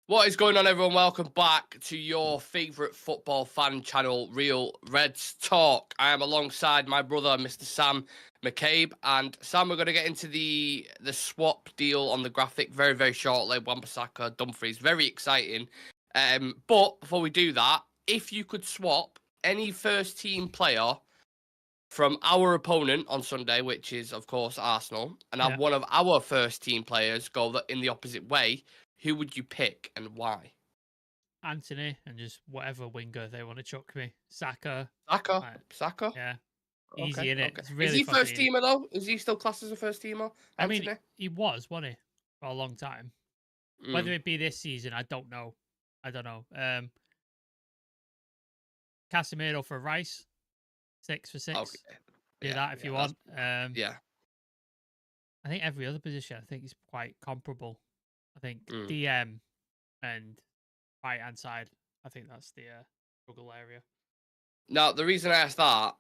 What is going on, everyone? Welcome back to your favourite football fan channel, Real Reds Talk. I am alongside my brother, Mr. Sam McCabe. And Sam, we're going to get into the swap deal on the graphic very, very shortly. Wan-Bissaka, Dumfries, very exciting. But before we do that, if you could swap any first team player from our opponent on Sunday, which is, of course, Arsenal, and have Yeah. one of our first team players go in the opposite way, who would you pick and why? Anthony and just whatever winger they want to chuck me. Saka. Saka. Like, Saka. yeah. Okay. Easy in it. Okay. It's Is really he fucking first easy. teamer though? Is he still classed as a first teamer, I mean, Anthony? he was, wasn't he? For a long time. Mm. Whether it be this season, I don't know. I don't know. Casemiro for Rice. 6 for 6. Okay. Do Yeah. that if you want. Yeah. I think every other position I think is quite comparable. I think Mm. DM and right hand side. I think that's the struggle area. Now the reason I asked that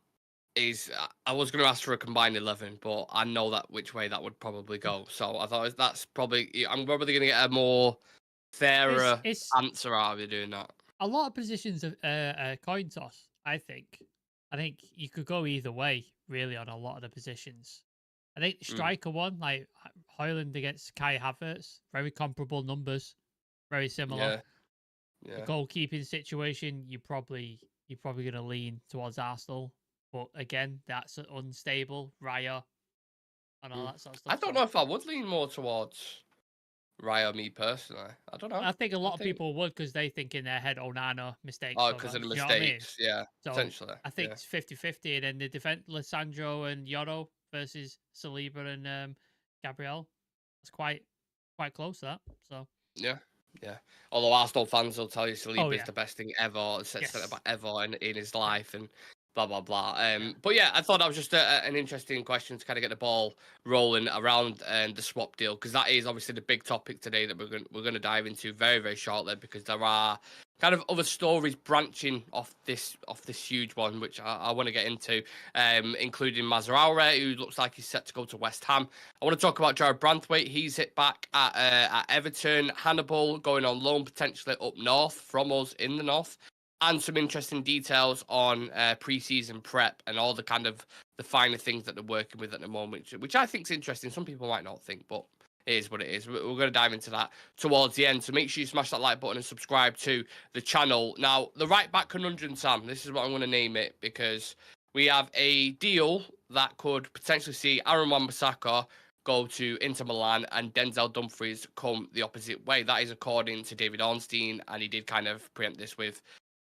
is I was going to ask for a combined 11, but I know that which way that would probably go. So I thought that's probably I'm probably going to get a more fairer It's answer out of you doing that. a lot of positions of a coin toss. I think you could go either way really on a lot of the positions. I think the Mm. striker one, like Hoyland against Kai Havertz, very comparable numbers, very similar. Yeah. The Yeah. goalkeeping situation, you're probably going to lean towards Arsenal, but again, that's unstable. Raya and all Mm. that sort of I stuff. don't So know if I would lean more towards Raya, me personally. I don't know. I think a I lot of think people would because they think in their head, Onana mistakes, oh, blah, because blah. of the You know what I mean? mistakes. Yeah, So potentially. I think Yeah. it's 50-50. And then the defense, Lissandro and Yoro versus Saliba and Gabriel. It's quite close, that. So, Yeah. Yeah. Although Arsenal fans will tell you oh, Saliba is yeah. the best thing ever, centre Yes. back ever in his Yeah. life, and blah blah blah. Yeah. But yeah, I thought that was just an interesting question to kind of get the ball rolling around the swap deal, because that is obviously the big topic today that we're going to dive into very very shortly, because there are kind of other stories branching off this huge one, which I want to get into, including Mazaroui, who looks like he's set to go to West Ham. I want to talk about Jarrad Branthwaite. He's hit back at Everton. Hannibal going on loan potentially up north from us in the north, and some interesting details on pre-season prep and all the kind of the finer things that they're working with at the moment, which I think is interesting. Some people might not think, but it is what it is. We're going to dive into that towards the end. So make sure you smash that like button and subscribe to the channel. Now, the right back conundrum, Sam, this is what I'm going to name it, because we have a deal that could potentially see Aaron Wan-Bissaka go to Inter Milan and Denzel Dumfries come the opposite way. That is according to David Ornstein, and he did kind of preempt this with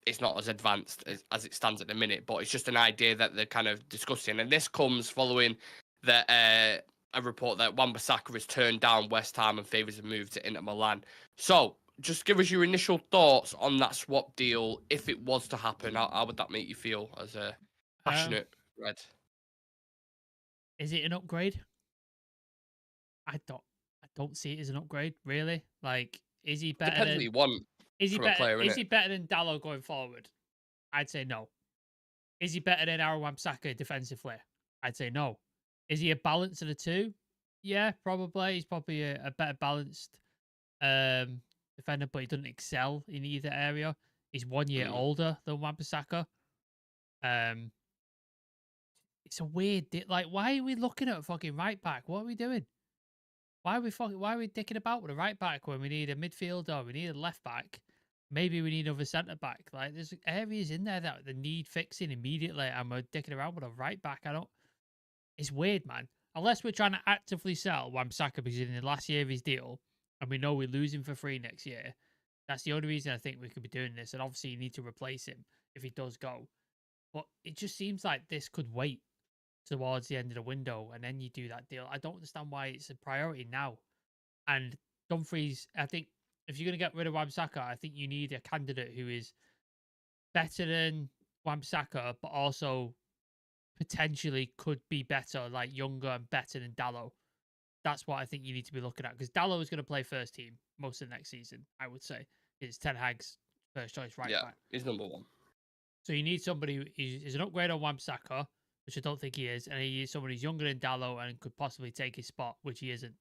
it's not as advanced as it stands at the minute, but it's just an idea that they're kind of discussing. And this comes following a report that Wan-Bissaka has turned down West Ham and favours a move to Inter Milan. So just give us your initial thoughts on that swap deal. If it was to happen, how would that make you feel as a Um, passionate Red? is it an upgrade? I don't see it as an upgrade, really. Like, is he better Depends what than you want from a player, is innit? he better than Dallo going forward? I'd say no. Is he better than Aaron Wan-Bissaka defensively? I'd say no. Is he a balance of the two? Yeah, probably. He's probably a better balanced defender, but he doesn't excel in either area. He's 1 year Mm. older than Wan-Bissaka. It's a weird like, why are we looking at a fucking right back? What are we doing? Why are we dicking about with a right back when we need a midfielder, we need a left back, maybe we need another centre back? Like, there's areas in there that the need fixing immediately, and we're dicking around with a right back. It's weird, man. Unless we're trying to actively sell Wan-Bissaka because he's in the last year of his deal, and we know we're losing for free next year. That's the only reason I think we could be doing this. And obviously, you need to replace him if he does go. But it just seems like this could wait towards the end of the window, and then you do that deal. I don't understand why it's a priority now. And Dumfries, I think if you're going to get rid of Wan-Bissaka, I think you need a candidate who is better than Wan-Bissaka, but also potentially could be better, like younger and better than Dallo. That's what I think you need to be looking at, because Dallo is going to play first team most of the next season, I would say. It's Ten Hag's first choice right Yeah, back. he's number one. So you need somebody who is an upgrade on Wan-Bissaka, which I don't think he is, and he is somebody who's younger than Dallo and could possibly take his spot, which he isn't.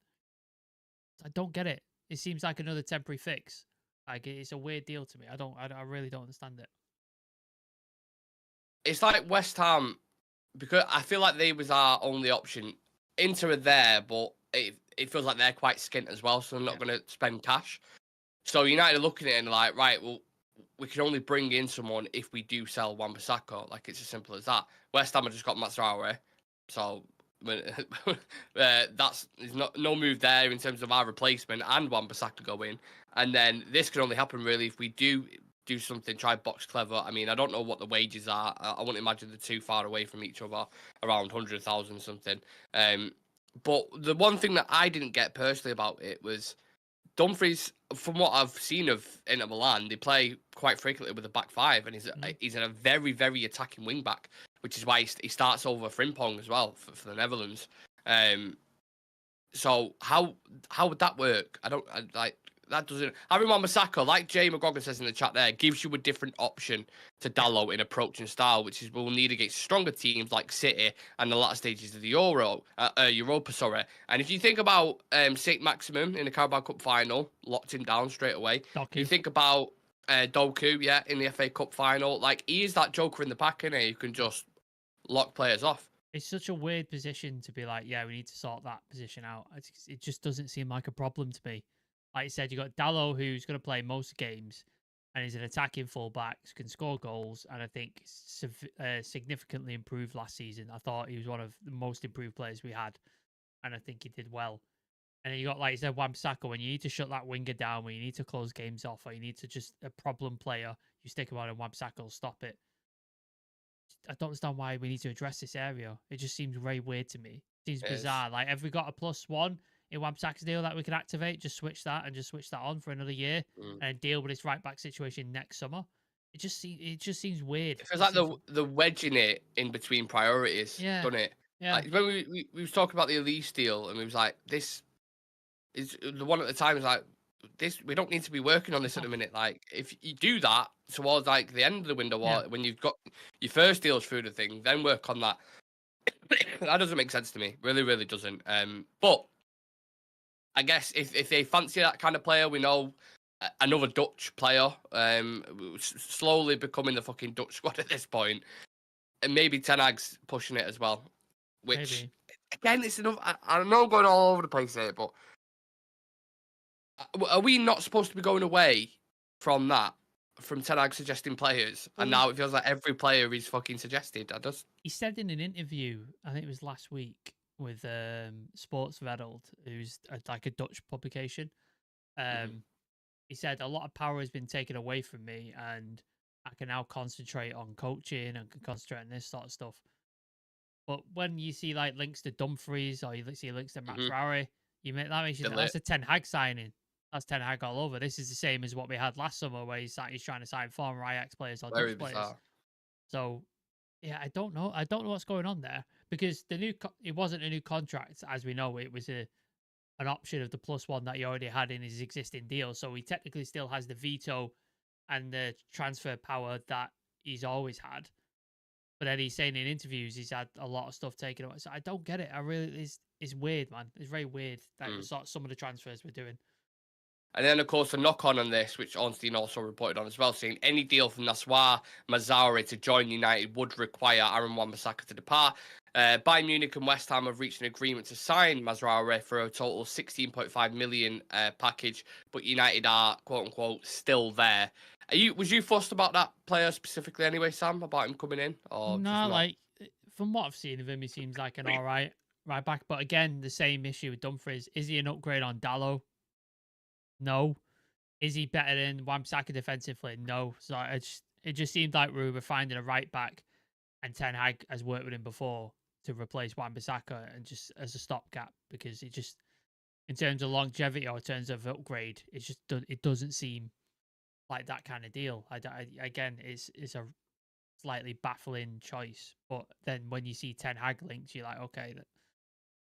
I don't get it. It seems like another temporary fix. Like it's a weird deal to me. I really don't understand it. It's like West Ham, because I feel like they was our only option. Inter are there, but it feels like they're quite skint as well, so they're not Yeah. going to spend cash. So United are looking at it and like, right, well, we can only bring in someone if we do sell Wan-Bissaka. Like, it's as simple as that. West Ham have just got Mazaroui, so there's no move there in terms of our replacement and Wan-Bissaka going. And then this can only happen really if we do something, try box clever. I mean, I don't know what the wages are. I wouldn't imagine they're too far away from each other, around 100,000 something. But the one thing that I didn't get personally about it was Dumfries, from what I've seen of Inter Milan, they play quite frequently with a back five, and he's a very, very attacking wing back, which is why he starts over Frimpong as well for the Netherlands. So how would that work? Like that doesn't. Aaron Wan-Bissaka, like Jay McGogan says in the chat there, gives you a different option to Dalot in approach and style, which is we'll need against stronger teams like City and the latter stages of the Europa. Sorry. And if you think about Saint Maximum in the Carabao Cup final, locked him down straight away. Doku. You think about Doku, yeah, in the FA Cup final, like he is that joker in the pack, innit? You can just lock players off. It's such a weird position to be like, yeah, we need to sort that position out. It just doesn't seem like a problem to me. Like you said, you got Dalot, who's going to play most games, and he's an attacking fullback, can score goals, and I think significantly improved last season. I thought he was one of the most improved players we had, and I think he did well. And then you got, like you said, Wan-Bissaka, when you need to shut that winger down, when you need to close games off, or you need to just a problem player, you stick him on and Wan-Bissaka will stop it. I don't understand why we need to address this area. It just seems very weird to me. It seems bizarre. Like, have we got a +1 in Wan-Bissaka's deal that we can activate? Just switch that and just switch that on for another year and deal with this right back situation next summer. It just seems weird. It feels like the wedging it in between priorities, Yeah. doesn't it? Yeah. Like when we was talking about the Elise deal, and we was like, this is the one at the time was like, this we don't need to be working on this at the minute. Like if you do that towards like the end of the window, or when you've got your first deals through the thing, then work on that. That doesn't make sense to me. Really, really doesn't. But I guess if they fancy that kind of player, we know another Dutch player, slowly becoming the fucking Dutch squad at this point, and maybe Ten Hag's pushing it as well. Which again, it's enough. I know I'm going all over the place here, but are we not supposed to be going away from that? From Ten Hag suggesting players, and now it feels like every player is fucking suggested. He said in an interview, I think it was last week, with Sportswereld, who's like a Dutch publication. He said a lot of power has been taken away from me, and I can now concentrate on coaching and can concentrate on this sort of stuff. But when you see like links to Dumfries or you see links to Mazaroui, that makes you think that's a Ten Hag signing. That's Ten Hag all over. This is the same as what we had last summer, where he's trying to sign former Ajax players or Dutch players. So, yeah, I don't know. I don't know what's going on there, because it wasn't a new contract, as we know. It was an option of the +1 that he already had in his existing deal. So he technically still has the veto and the transfer power that he's always had. But then he's saying in interviews he's had a lot of stuff taken away. So I don't get it. It's weird, man. It's very weird that some of the transfers we're doing. And then, of course, the knock-on on this, which Ornstein also reported on as well, saying any deal from Nassoir Mazaroui to join United would require Aaron Wan-Bissaka to depart. Bayern Munich and West Ham have reached an agreement to sign Mazaroui for a total 16.5 million package, but United are, quote-unquote, still there. Was you fussed about that player specifically anyway, Sam, about him coming in? Or no, like, from what I've seen of him, he seems like an all right back. But again, the same issue with Dumfries. Is he an upgrade on Dalot? No. Is he better than Wan-Bissaka defensively? No. So it just seemed like we were finding a right back, and Ten Hag has worked with him before to replace Wan-Bissaka, and just as a stopgap, because it just, in terms of longevity or in terms of upgrade, it doesn't seem like that kind of deal. Again, it's a slightly baffling choice, but then when you see Ten Hag linked, you're like, okay, that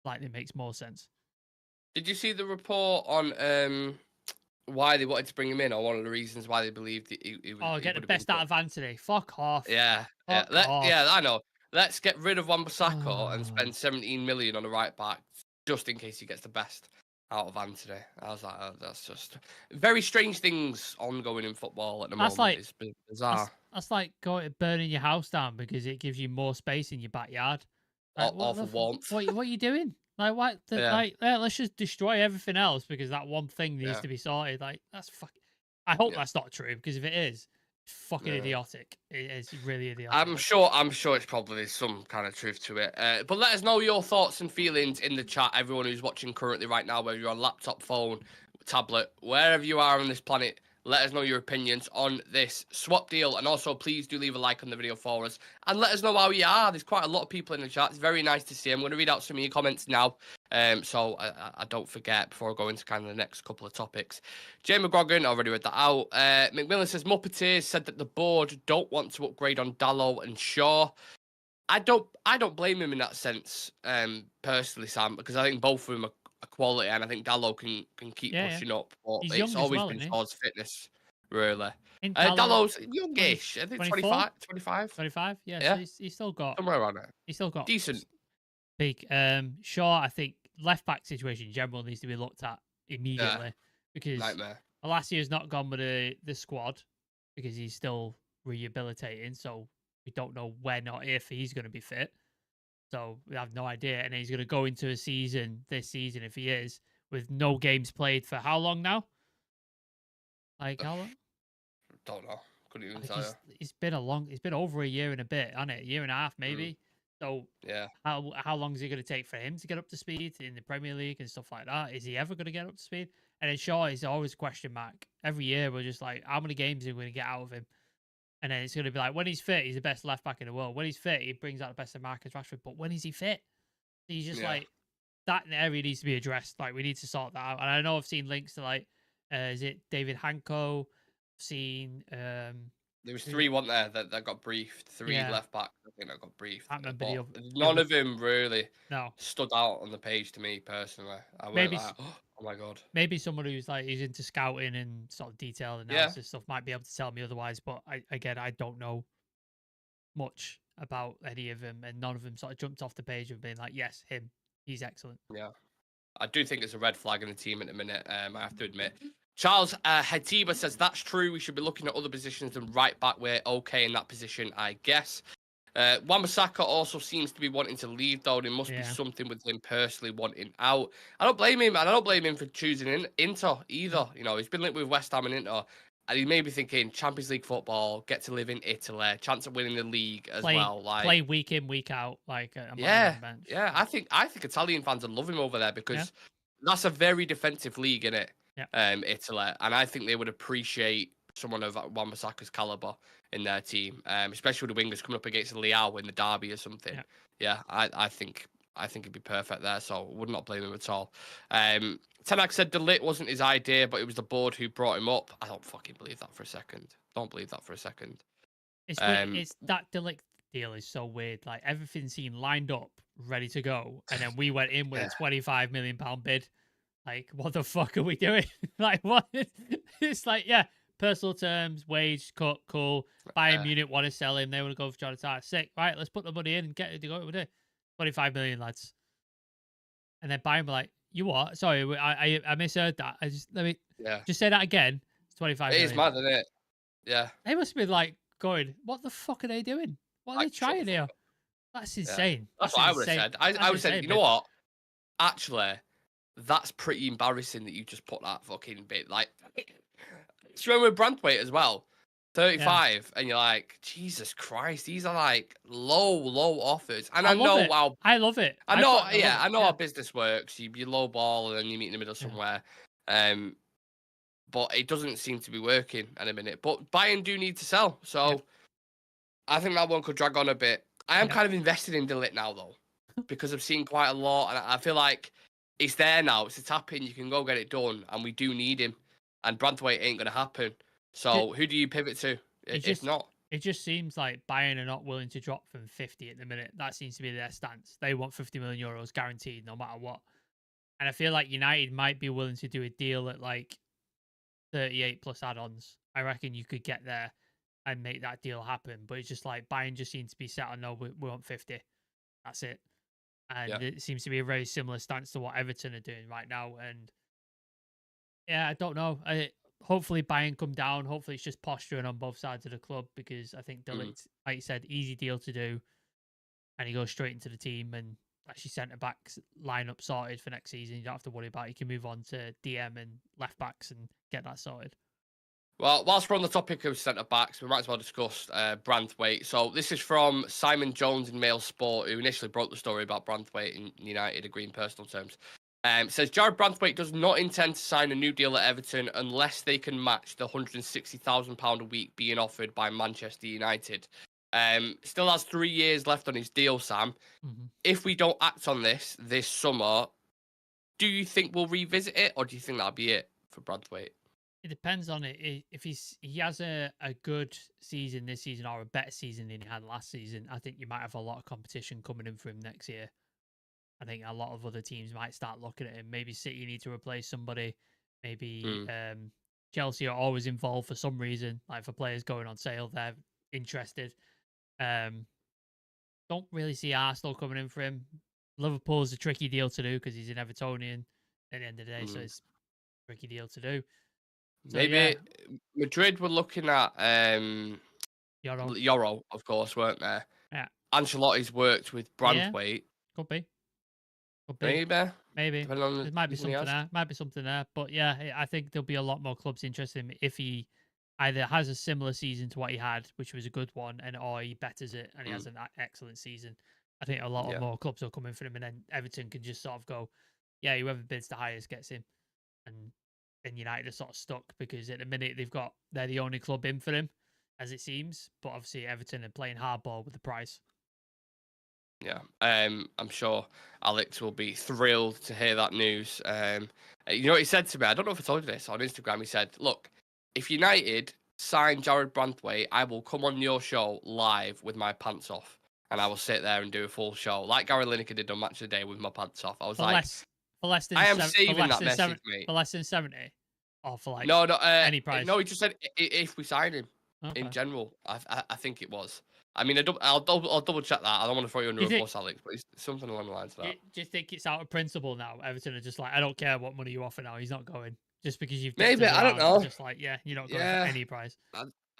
slightly makes more sense. Did you see the report on why they wanted to bring him in, or one of the reasons why they believed he would get the best out of Anthony. Fuck off. Yeah. I know. Let's get rid of Wan-Bissaka and spend 17 million on the right back, just in case he gets the best. out of hand today. I was like, oh, that's just very strange things ongoing in football at the That's moment. like It's bizarre. that's like going burning your house down because it gives you more space in your backyard. Like Or for warmth. what are you doing? Like what? Yeah, Like let's just destroy everything else because that one thing needs yeah, to be sorted. Like that's fucking. I hope yeah. that's not true because if it is, it's fucking No. idiotic. It is really idiotic. I'm sure it's probably some kind of truth to it. But let us know your thoughts and feelings in the chat. Everyone who's watching currently right now, whether you're on laptop, phone, tablet, wherever you are on this planet, let us know your opinions on this swap deal. And also, please do leave a like on the video for us and let us know how you are. There's quite a lot of people in the chat. It's very nice to see. I'm going to read out some of your comments now. So I don't forget before I go into kind of the next couple of topics. Jay McGrogan, already read that out. McMillan says Muppeteers said that the board don't want to upgrade on Dallo and Shaw. I don't blame him in that sense, personally, Sam, because I think both of them are quality, and I think Dallo can keep Yeah, yeah. pushing up. But He's it's young as always well, been isn't he? Shaw's fitness, really. In Dallo, Dallo's 20, youngish. I think 24, 25, 25. 25. Yeah, so Yeah, he's still got somewhere around there. Decent. big. Shaw, I think left back situation in general needs to be looked at Yeah, immediately because nightmare. Alassia's not gone with the squad because he's still rehabilitating. So we don't know when or if he's going to be fit. So we have no idea. And he's going to go into a season this season if he is with no games played for how long now? Like how long? Don't know. Couldn't even Like tell you. it's been over a year and a bit, hasn't it? A year and a half Mm, maybe. So yeah. how long is it going to take for him to get up to speed in the Premier League and stuff like that? Is he ever going to get up to speed? And then Shaw is always a question mark. Every year we're just like, how many games are we going to get out of him? And then it's going to be like, when he's fit, he's the best left back in the world. When he's fit, he brings out the best of Marcus Rashford. But when is he fit? He's just Yeah. like, that area needs to be addressed. Like, we need to sort that out. And I know I've seen links to like, is it David Hanko? I've seen, There was who- three, wasn't there, that got briefed. Three yeah, left backs, I think, that got briefed. I can't remember But the none other, of them really no, stood out on the page to me personally. I went maybe like, oh my god. maybe someone who's like he's into scouting and sort of detailed Yeah, analysis stuff might be able to tell me otherwise. But I don't know much about any of them, and none of them sort of jumped off the page and been like, yes, him, he's excellent. yeah. I do think it's a red flag in the team at the minute. I have to admit. Charles Hatiba says that's true. We should be looking at other positions than right back. We're okay in that position, I guess. Wan-Bissaka also seems to be wanting to leave, though. There must be Yeah, something with him personally wanting out. I don't blame him, and I don't blame him for choosing Inter either. mm. You know, he's been linked with West Ham and Inter, and he may be thinking Champions League football, get to live in Italy, chance of winning the league as well. Like, play week in week out. Like I'm on yeah, the bench. yeah. I think Italian fans will love him over there Yeah, because that's a very defensive league, isn't it? yeah, Italy, and I think they would appreciate someone of Wan-Bissaka's caliber in their team, especially with the wingers coming up against Leao in the derby or something. yeah. Yeah, I think it'd be perfect there, so would not blame him at all. Tenak said De Ligt wasn't his idea, but it was the board who brought him up. I don't fucking believe that for a second. Don't believe that for a second. It's weird. Um, It's that Delict deal is so weird. Like everything seemed lined up, ready to go, and then we went in with yeah, a £25 million bid. Like, what the fuck are we doing? Like, what? It's like, yeah, personal terms, wage cut, cool. Bayern yeah, Munich want to sell him. They want to go for Jonathan. Sick. Right, let's put the money in and get it to go. We'll do 25 million, lads. And then Bayern were like, you what? Sorry, I misheard that. Let me yeah. just say that again. It's 25 It is million. mad, isn't it? Yeah. They must have been like going, what the fuck are they doing? What are they Like, shut the trying fuck here? up. That's Yeah. insane. That's That's what I would have insane. said. I That's would have said, insane, you know mate. what? Actually, that's pretty embarrassing that you just put that fucking bit. Like, it's with Branthwaite as well. Yeah. 35, and you're like, Jesus Christ, these are like low offers. And I I love know it. how I love it. I know, fucking love yeah, it. I know Yeah. how business works. You low ball and then you meet in the middle Yeah. somewhere. But it doesn't seem to be working at a minute. But Bayern do need to sell, so Yeah. I think that one could drag on a bit. I am Yeah. kind of invested in De Ligt now though, because I've seen quite a lot, and I feel like it's there now. It's a tap in. You can go get it done, and we do need him. And Branthwaite ain't gonna happen. So who do you pivot to if not? It just seems like Bayern are not willing to drop from 50 at the minute. That seems to be their stance. They want 50 million euros guaranteed no matter what. And I feel like United might be willing to do a deal at like 38 plus add-ons. I reckon you could get there and make that deal happen. But it's just like Bayern just seems to be set on, no, we want 50. That's it. And Yeah, it seems to be a very similar stance to what Everton are doing right now. And Yeah, I don't know. Hopefully buying come down. Hopefully it's just posturing on both sides of the club because I think Mm. Dillick, like you said, easy deal to do, and he goes straight into the team and actually centre backs lineup sorted for next season. You don't have to worry about it. You can move on to DM and left backs and get that sorted. Well, whilst we're on the topic of centre backs, we might as well discuss Branthwaite. So this is from Simon Jones in Mail Sport, who initially broke the story about Branthwaite in United, agreeing personal terms. Says Jarrad Branthwaite does not intend to sign a new deal at Everton unless they can match the £160,000 a week being offered by Manchester United. Still has 3 years left on his deal, Sam. Mm-hmm. If we don't act on this summer, do you think we'll revisit it, or do you think that'll be it for Branthwaite? It depends on it. If he has a good season this season or a better season than he had last season, I think you might have a lot of competition coming in for him next year. I think a lot of other teams might start looking at him. Maybe City need to replace somebody. Maybe Chelsea are always involved for some reason. Like for players going on sale, they're interested. Don't really see Arsenal coming in for him. Liverpool's a tricky deal to do because he's an Evertonian at the end of the day, so it's a tricky deal to do. So yeah, Maybe Madrid were looking at Euro. Euro, of course, weren't they? Yeah, Ancelotti's worked with yeah, Branthwaite. could be, could be, Maybe, maybe. depending on There might be the season he something has. there. Might be something there. But yeah, I think there'll be a lot more clubs interested in him if he either has a similar season to what he had, which was a good one, and or he betters it and he has an excellent season. I think a lot of Yeah, more clubs will come in for him, and then Everton can just sort of go, yeah, whoever bids the highest gets him, and United are sort of stuck because at the minute they're the only club in for him, as it seems. But obviously Everton are playing hardball with the price. yeah. I'm sure Alex will be thrilled to hear that news. You know what he said to me? I don't know if I told you this on Instagram. He said, "Look, if United sign Jarrad Branthwaite, I will come on your show live with my pants off." And I will sit there and do a full show, like Gary Lineker did on Match of the Day with my pants off. I was For like, less for less than I am seven for saving less that than message, seven mate. for less than 70, or for like No, no, any price. no. He just said if we sign him in Okay. general. I think it was. I mean, I'll double check that. I don't want to throw you Do under you a think bus, Alex, but it's something along the lines of that. do you think it's out of principle now? Everton are just like, I don't care what money you offer now. He's not going just because you've dipped Maybe, us I don't around. They're know. just like, yeah, you're not going for Yeah, any price.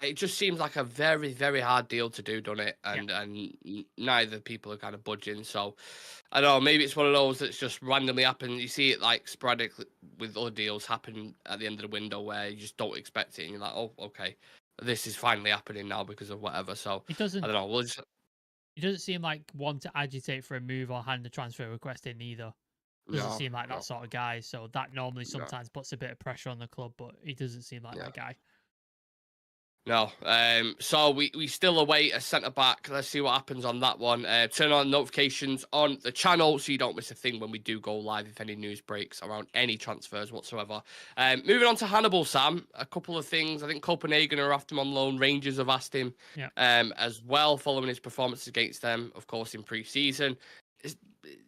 it just seems like a very, very hard deal to do, doesn't it? Yeah. And neither people are kind of budging. So I don't know. Maybe it's one of those that's just randomly happened. You see it like sporadic with other deals happen at the end of the window where you just don't expect it, and you're like, oh, okay, this is finally happening now because of whatever. So It I doesn't don't know. We'll just He doesn't seem like one to agitate for a move or hand a transfer request in either. Doesn't no, seem like that no, sort of guy. So that normally no. sometimes puts a bit of pressure on the club, but he doesn't seem like Yeah. that guy. No. So we still await a centre back. Let's see what happens on that one. Turn on notifications on the channel so you don't miss a thing when we do go live if any news breaks around any transfers whatsoever. Moving on to Hannibal, Sam. A couple of things. I think Copenhagen are after him on loan. Rangers have asked him Yeah. as well, following his performance against them, of course, in pre-season.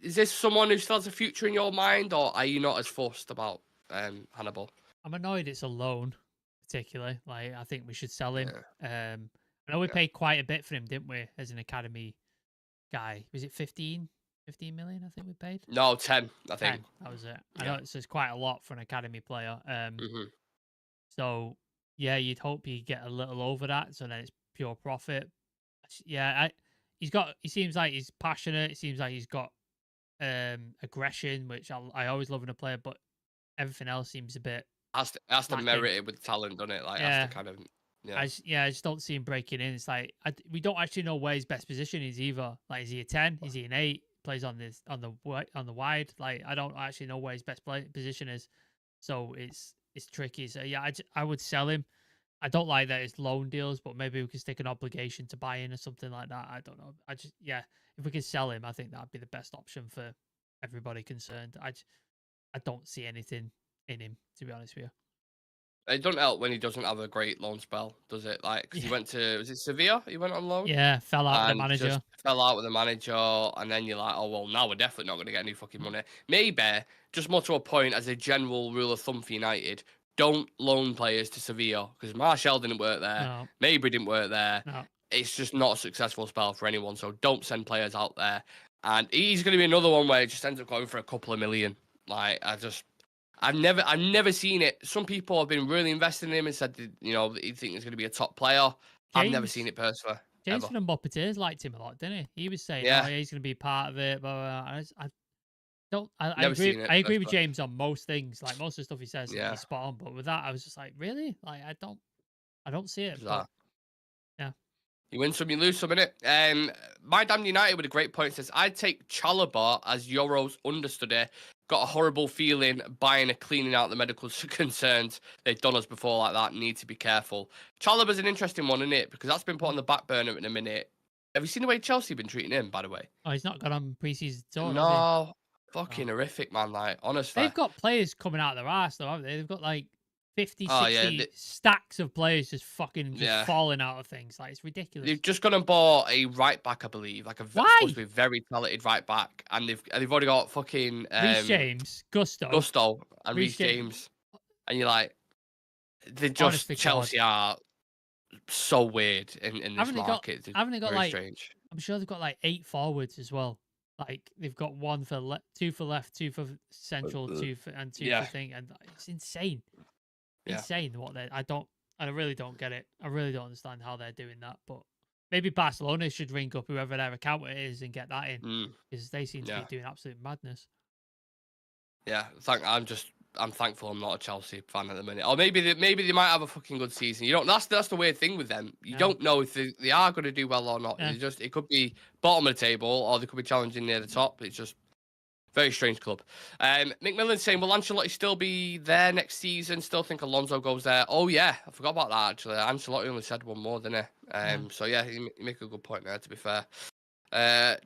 Is this someone who still has a future in your mind, or are you not as fussed about Hannibal? I'm annoyed it's a loan, particularly. Like I think we should sell him. Yeah. I know we Yeah. paid quite a bit for him, didn't we, as an academy guy? Was it 15 million? I think we paid. No, 10, I 10. think. That was it. I Yeah. know it's quite a lot for an academy player. Hmm. So yeah, you'd hope you get a little over that, so then it's pure profit. Yeah, he seems like he's passionate. It seems like he's got aggression, which I always love in a player, but everything else seems a bit Has to lacking. merit it with talent, doesn't it? Like, has to Yeah, kind of, yeah. I just don't see him breaking in. It's like we don't actually know where his best position is either. Like, is he a 10? Is he an 8? Plays on the wide. Like, I don't actually know where his best position is. So it's tricky. So yeah, I would sell him. I don't like that it's loan deals, but maybe we could stick an obligation to buy in or something like that. I don't know. If we could sell him, I think that'd be the best option for everybody concerned. I don't see anything in him, to be honest with you. It doesn't help when he doesn't have a great loan spell, does it? Like, because he Yeah, went to, was it Sevilla? He went on loan yeah, fell out with the and just manager. fell out with the manager. And then you're like, oh, well, now we're definitely not going to get any fucking money. Maybe, just more to a point, as a general rule of thumb for United, don't loan players to Sevilla because Martial didn't work there. No, Mabry didn't work there. no. It's just not a successful spell for anyone. So don't send players out there. And he's going to be another one where it just ends up going for a couple of million. Like, I've never seen it. Some people have been really invested in him and said, you know, they think he's going to be a top player. I've never seen it personally. James Ever. from the Muppeteers liked him a lot, didn't he? He was saying, "Oh, Yeah. yeah, he's going to be part of it." Blah, blah, blah. I don't. I Never agree. seen it I agree with personally. James on most things. Like most of the stuff he says, Yeah. he's spot on. But with that, I was just like, really? Like I don't see it. Bizarre. But yeah. You win some, you lose some, innit? My Damn United with a great point says, I'd take Chalobah as Euro's understudy. Got a horrible feeling buying a cleaning out the medical concerns. They've done us before like that. Need to be careful. Chalobah's an interesting one, isn't it? Because that's been put on the back burner in a minute. Have you seen the way Chelsea have been treating him, by the way? Oh, he's not got on preseason tour, has he? No. Fucking horrific, man. Like, honestly. They've got players coming out of their arse, though, haven't they? They've got like 50, Oh, 60 yeah, stacks of players just fucking Yeah. falling out of things. Like, it's ridiculous. They've just gone and bought a right back, I believe, like Why? supposed to be very talented right back, and they've already got fucking Reece James, Gusto, and Reece Reece James, and you're like, they're Honest just to Chelsea are so weird in this Haven't they got- market. They're haven't they got, very like- strange. I'm sure they've got like 8 forwards as well. Like they've got 1 for 2 for left, 2 for central, 2 for and 2 Yeah. for thing, and it's insane. Yeah. Insane what they. I really don't get it. I really don't understand how they're doing that. But maybe Barcelona should ring up whoever their accountant is and get that in because they seem to Yeah. be doing absolute madness. Yeah, I'm thankful I'm not a Chelsea fan at the minute. Or maybe they might have a fucking good season. You don't. That's the weird thing with them. You Yeah. don't know if they are going to do well or not. Yeah. It could be bottom of the table or they could be challenging near the top. It's just very strange club. McMillan's saying, will Ancelotti still be there next season? Still think Alonso goes there? Oh yeah, I forgot about that actually. Ancelotti only said one more, didn't he? So yeah, you make a good point there. To be fair.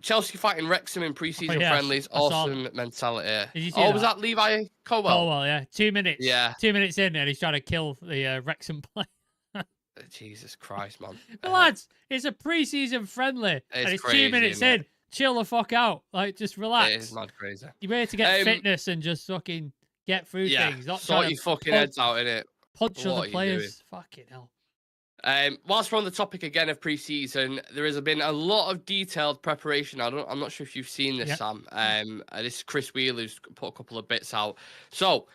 Chelsea fighting Wrexham in preseason friendlies. Awesome mentality. Did you see was that Levi Colwell? Colwell, yeah. 2 minutes. Yeah. 2 minutes in, and he's trying to kill the Wrexham player. Jesus Christ, man. But lads, it's a preseason friendly, and it's crazy, 2 minutes in. Chill the fuck out. Like, just relax. It is mad crazy. You're ready to get fitness and just fucking get through things. Not sort your fucking heads out, innit? Punch other players. Fucking hell. Whilst we're on the topic again of pre-season, there has been a lot of detailed preparation. I'm not sure if you've seen this, Sam. This is Chris Wheeler who's put a couple of bits out. So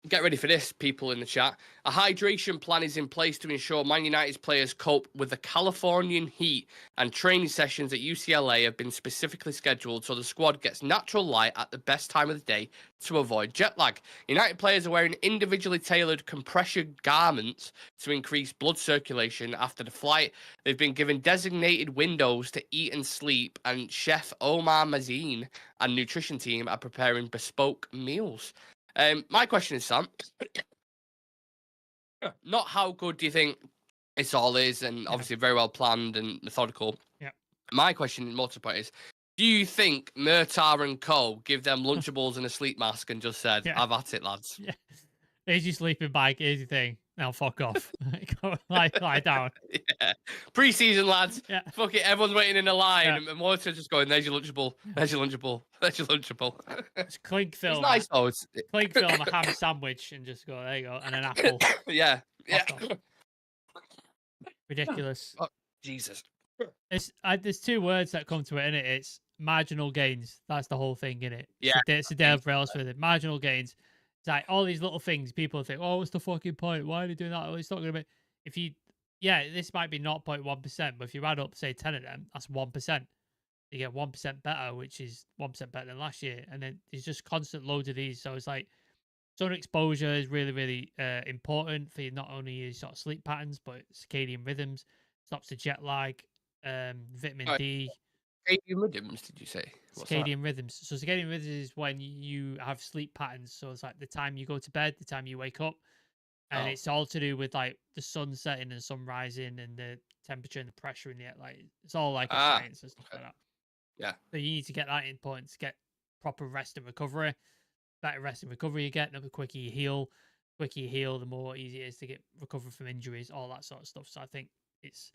get ready for this, people in the chat. A hydration plan is in place to ensure Man United's players cope with the Californian heat, and training sessions at UCLA have been specifically scheduled so the squad gets natural light at the best time of the day to avoid jet lag. United players are wearing individually tailored compression garments to increase blood circulation after the flight. They've been given designated windows to eat and sleep, and Chef Omar Mazin and nutrition team are preparing bespoke meals. My question is, Sam, not how good do you think this all is, and obviously very well planned and methodical. Yeah. My question, multiple is, do you think Murtar and Co give them Lunchables and a sleep mask and just said, "I've at it, lads"? Yeah. Here's your sleeping bag. Here's your thing. Now fuck off. lie down. Yeah. Pre-season, lads. Yeah. Fuck it. Everyone's waiting in a line, and Murtar's just going, "There's your Lunchable. There's your Lunchable. There's your Lunchable." It's clink film. It's nice though. Clink film, a ham sandwich, and just go, there you go, and an apple. Yeah. Ridiculous. Oh, Jesus. There's 2 words that come to it, innit? It's marginal gains. That's the whole thing, innit? Yeah. It's a Dale Rails for it. Marginal gains. It's like all these little things people think, oh, what's the fucking point? Why are they doing that? Oh, it's not going to be. If you, this might be 0.1%, but if you add up, say, 10 of them, that's 1%. You get 1% better, which is 1% better than last year. And then there's just constant loads of these. So it's like sun exposure is really, really important for not only your sort of sleep patterns, but circadian rhythms, stops the jet lag, vitamin D. Circadian rhythms, did you say? Circadian rhythms. So circadian rhythms is when you have sleep patterns. So it's like the time you go to bed, the time you wake up, and it's all to do with like the sun setting and sun rising and the temperature and the pressure in the air. Like it's all like a science and stuff like that. Yeah. So you need to get that important to get proper rest and recovery. Better rest and recovery you get, the quicker you heal. The quicker you heal, the more easy it is to get recover from injuries, all that sort of stuff. So I think it's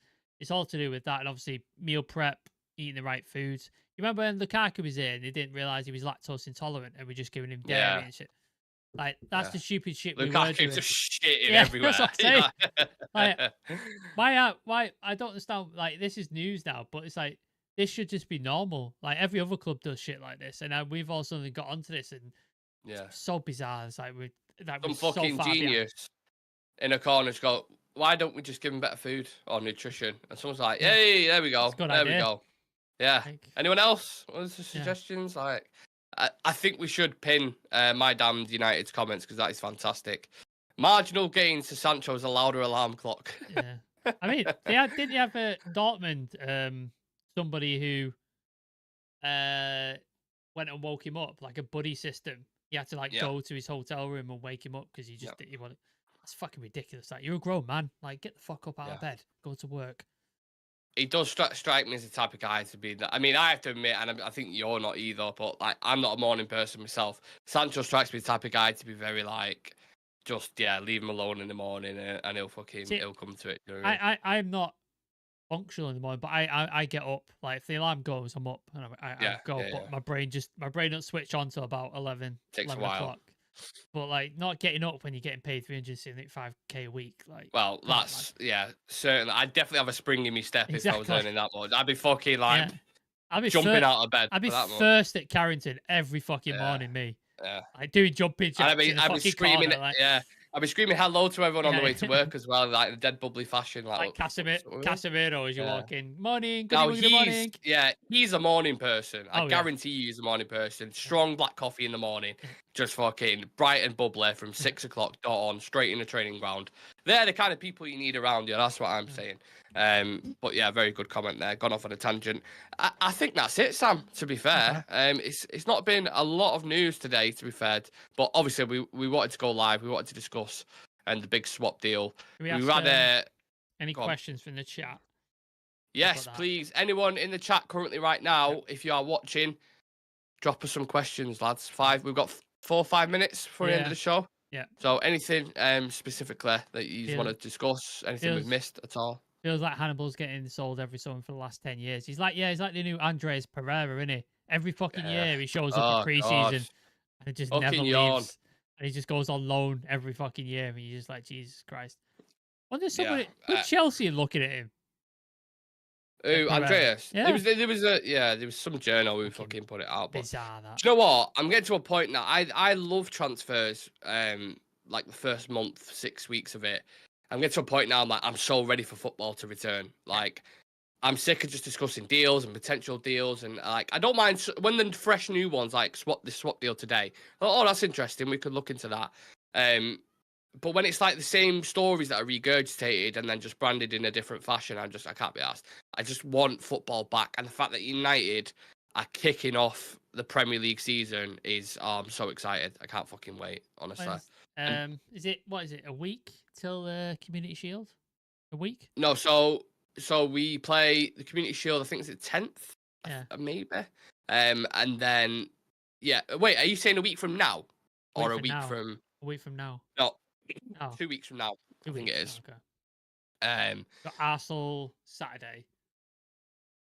all to do with that, and obviously meal prep, eating the right foods. You remember when Lukaku was here and they didn't realise he was lactose intolerant and we're just giving him dairy and shit? Like, that's the stupid shit we were doing. Lukaku's just shitting everywhere. That's what I'm saying. Like, why? I don't understand. Like, this is news now, but it's like, this should just be normal. Like, every other club does shit like this. And we've all suddenly got onto this and it's so bizarre. It's like, that some was so fucking far behind. genius in a corner to go, why don't we just give him better food or nutrition? And someone's like, Yeah. hey, there we go. That's a good There we idea. go. Yeah. Like, Anyone else? What was the yeah. suggestions? Like, I think we should pin my damned United's comments because that is fantastic. Marginal gains to Sancho is a louder alarm clock. Yeah. I mean, didn't you have Dortmund, somebody who went and woke him up, like a buddy system. He had to like Yeah. go to his hotel room and wake him up because he just Yeah. he wanted. That's fucking ridiculous. Like, you're a grown man. Like, get the fuck up out Yeah. of bed, go to work. He does strike me as the type of guy to be that. I mean, I have to admit, and I think you're not either, but like, I'm not a morning person myself. Sancho strikes me as the type of guy to be very like, just leave him alone in the morning and he'll come to it. You know what I mean? I'm not functional in the morning, but I get up. Like, if the alarm goes, I'm up and I go. But my brain doesn't switch on till about 11 Takes a 11 while. o'clock. But like, not getting up when you're getting paid 375k a week, like, Well, that's certainly. I'd definitely have a spring in my step if I was Exactly. earning that much. I'd be fucking like I'd be jumping out of bed. I'd be for that much. first at Carrington every fucking morning, me. Yeah. Like, doing jumping jacks I'd be in the fucking screaming. corner, like, I'd be screaming hello to everyone on the Yeah. way to work as well, like in a dead bubbly fashion, like Casemiro as you Yeah. walk in. Morning, Now good morning. he's a morning person. I Oh, yeah. guarantee you he's a morning person. Strong black coffee in the morning, just fucking bright and bubbly from 6 o'clock dot on, straight in the training ground. They're the kind of people you need around you. That's what I'm saying. But yeah, very good comment there. Gone off on a tangent. I think that's it, Sam. To be fair, it's not been a lot of news today. To be fair, but obviously we wanted to go live. We wanted to discuss and the big swap deal. We had any questions from the chat? Yes, please. Anyone in the chat currently right now, if you are watching, drop us some questions, lads. We've got 4 or 5 minutes for the end of the show. Yeah. So anything specifically that you just want to discuss, anything we've missed at all? Feels like Hannibal's getting sold every summer for the last 10 years. He's like the new Andres Pereira, isn't he? Every fucking year he shows up at preseason and it just never leaves. And he just goes on loan every fucking year. And you're just like, Jesus Christ. Wonder somebody would Chelsea looking at him. Who, Andreas? Yeah. There was some journal who fucking put it out. But bizarre that. Do you know what? I'm getting to a point now. I love transfers. Like the first month, 6 weeks of it. I'm getting to a point now. I'm so ready for football to return. Like, I'm sick of just discussing deals and potential deals, and like, I don't mind when the fresh new ones like the swap deal today. Oh, that's interesting. We could look into that. But when it's like the same stories that are regurgitated and then just branded in a different fashion, I can't be asked. I just want football back, and the fact that United are kicking off the Premier League season is I'm so excited. I can't fucking wait, honestly. Is it a week till the Community Shield? A week? No, so we play the Community Shield. I think it's the 10th. Yeah, maybe. And then wait, are you saying a week from now, or a week from? A week from now. No, 2 weeks from now. I think it is. Okay. Got Arsenal Saturday.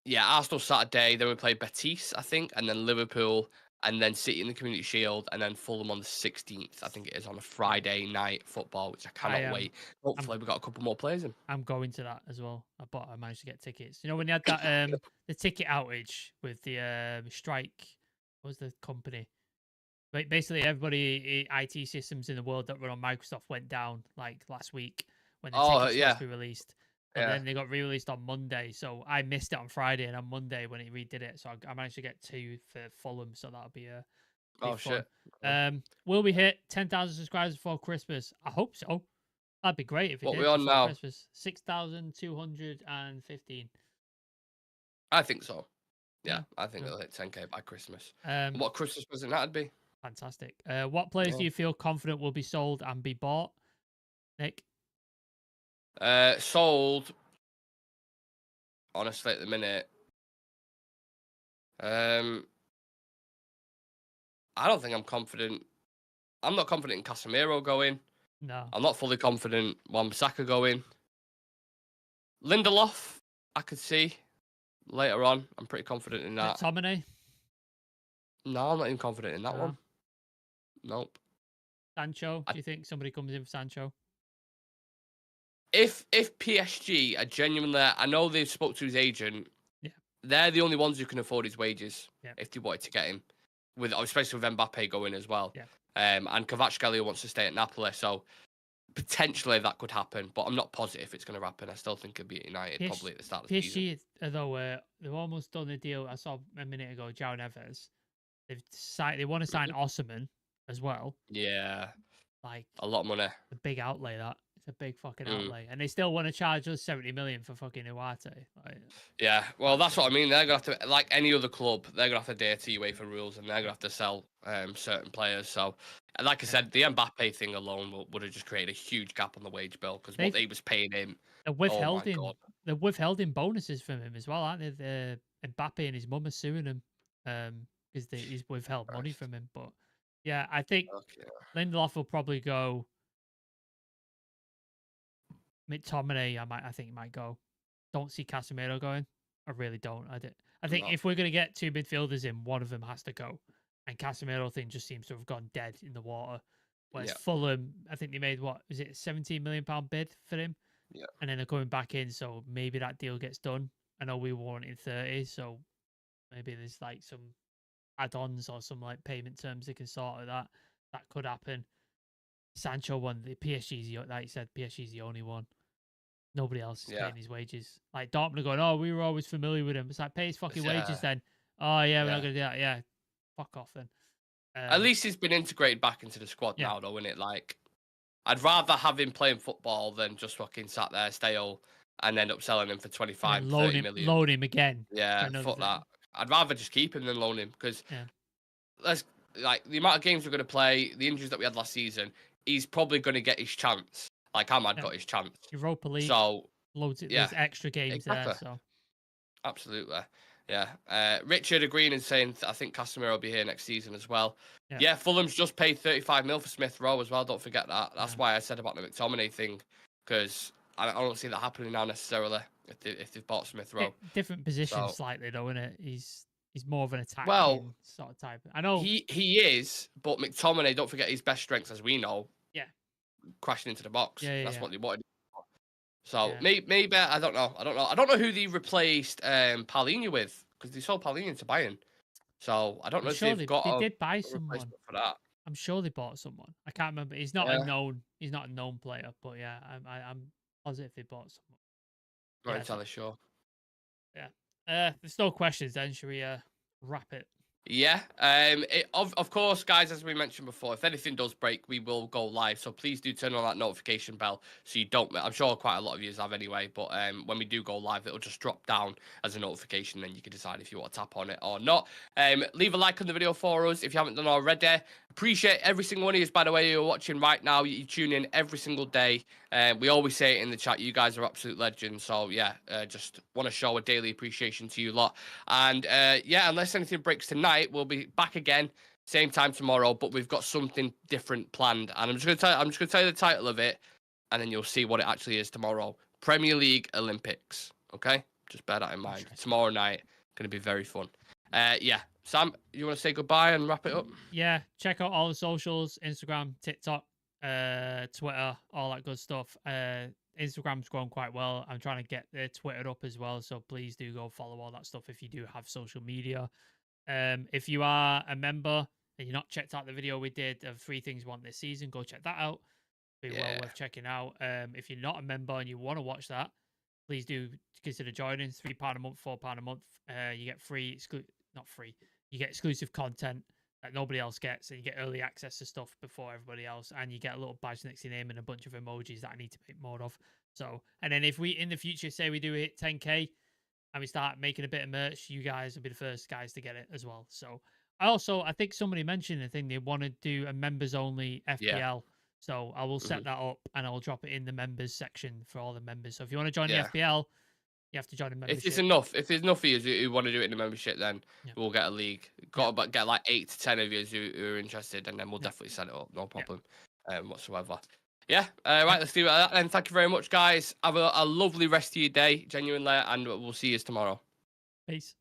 Yeah, Arsenal Saturday. Then we play Betis, I think, and then Liverpool, and then City in the Community Shield, and then Fulham on the 16th. I think it is on a Friday night football, which I cannot wait. Hopefully, we've got a couple more players in. I'm going to that as well. I managed to get tickets. You know, when you had that the ticket outage with the strike, what was the company? But basically, everybody IT systems in the world that run on Microsoft went down like last week when the tickets were supposed to be released. And then they got re-released on Monday, so I missed it on Friday, and on Monday when he redid it, so I managed to get 2 for Fulham, so that'll be fun. Shit! Will we hit 10,000 subscribers before Christmas? I hope so. That'd be great if it did. What we on now? Christmas 6,215. I think so. Yeah, I think it'll hit 10k by Christmas. What Christmas present that'd be? Fantastic. What players do you feel confident will be sold and be bought, Nick? Sold. Honestly, at the minute, I don't think I'm confident. I'm not confident in Casemiro going. No. I'm not fully confident Wan-Bissaka going. Lindelof, I could see later on. I'm pretty confident in that. McTominay? No, I'm not even confident in that one. Nope. Sancho? Do you think somebody comes in for Sancho? If PSG are genuinely, I know they've spoke to his agent. Yeah. They're the only ones who can afford his wages. Yeah. If they wanted to get him, especially with Mbappe going as well. Yeah. and Kvaratskhelia wants to stay at Napoli, so potentially that could happen, but I'm not positive it's going to happen. I still think it'll be at United probably at the start of the season. PSG, though, they've almost done the deal. I saw a minute ago, João Neves. They want to sign Osimhen as well. Yeah, Like a lot of money. a big outlay. That it's a big fucking Mm. outlay, and they still want to charge us 70 million for fucking Iwate. Like, yeah, well, that's what I mean. They're gonna have to, like any other club, they're gonna have to adhere to UEFA rules, and they're gonna have to sell certain players. So, and like I said, the Mbappe thing alone would have just created a huge gap on the wage bill because what they was paying him. They're Oh my god, they're withholding bonuses from him as well, aren't they? The Mbappe and his mum are suing him because he's withheld money Christ. from him. But yeah, I think Okay. Lindelof will probably go. McTominay, I think he might go. Don't see Casemiro going. I really don't. I think if we're gonna get two midfielders in, one of them has to go. And Casemiro thing just seems to have gone dead in the water. Whereas Fulham, I think they made what is it, £17 million bid for him? Yeah. And then they're coming back in, so maybe that deal gets done. I know we wanted 30, so maybe there's like some add-ons or some like payment terms they can sort of that. That could happen. Sancho one, the PSG's like you said, PSG's the only one. Nobody else is paying his wages. Like Dortmund are going, oh, we were always familiar with him. It's like, pay his fucking wages then. Oh yeah, we're not gonna do that. Yeah, fuck off then. At least he's been integrated back into the squad now, though, isn't it? Like, I'd rather have him playing football than just fucking sat there stale and end up selling him for 25, 30 million. Loan him again. Yeah, fuck that. I'd rather just keep him than loan him because let's like the amount of games we're going to play, the injuries that we had last season, he's probably going to get his chance. Like Ahmad got his chance. Europa League. So there's extra games there. So absolutely. Yeah. Richard agreeing and saying I think Casemiro will be here next season as well. Yeah, Fulham's just paid 35 mil for Smith Rowe as well. Don't forget that. That's why I said about the McTominay thing, because I don't see that happening now necessarily if they've bought Smith Rowe. Different position slightly though, isn't it? He's more of an attacking sort of type. I know he is, but McTominay, don't forget his best strengths, as we know. Yeah. Crashing into the box. That's what they wanted. So Yeah. maybe I don't know. I don't know who they replaced Paulinho with, because they sold Paulinho to Bayern. So I don't know if they've got. They did buy someone for that. I'm sure they bought someone. I can't remember. He's not a known. He's not a known player, but yeah, I'm positive they bought someone. Not entirely sure. Yeah. There's no questions. Then should we wrap it? Yeah. Of course, guys, as we mentioned before, if anything does break, we will go live. So please do turn on that notification bell so you don't. I'm sure quite a lot of you have anyway, but when we do go live, it'll just drop down as a notification. Then you can decide if you want to tap on it or not. Leave a like on the video for us if you haven't done already. Appreciate every single one of you, by the way, you're watching right now. You tune in every single day. We always say it in the chat. You guys are absolute legends. So yeah, just want to show a daily appreciation to you lot. And yeah, unless anything breaks tonight, we'll be back again same time tomorrow. But we've got something different planned, and I'm just gonna tell you the title of it, and then you'll see what it actually is tomorrow. Premier League Olympics. Okay, just bear that in mind. Tomorrow night, gonna be very fun. Yeah. Sam, you want to say goodbye and wrap it up? Yeah, check out all the socials, Instagram, TikTok, Twitter, all that good stuff. Instagram's growing quite well. I'm trying to get the Twitter up as well, so please do go follow all that stuff if you do have social media. If you are a member and you're not checked out the video we did of 3 things we want this season, go check that out. Be well worth checking out. If you're not a member and you want to watch that, please do consider joining. £3 a month, £4 a month. You get free, not free. You get exclusive content that nobody else gets, and you get early access to stuff before everybody else, and you get a little badge next to your name and a bunch of emojis that I need to make more of. So, and then if we in the future say we do hit 10k and we start making a bit of merch, you guys will be the first guys to get it as well. So, I think somebody mentioned the thing they want to do a members only FPL. Yeah. So I will set that up and I'll drop it in the members section for all the members. So if you want to join the FPL, you have to join a membership. If there's enough of you who want to do it in the membership, then we'll get a league. Got to get like 8 to 10 of you who are interested, and then we'll definitely set it up. No problem whatsoever. Yeah. Right, let's do that. And thank you very much, guys. Have a lovely rest of your day, genuinely, and we'll see you tomorrow. Peace.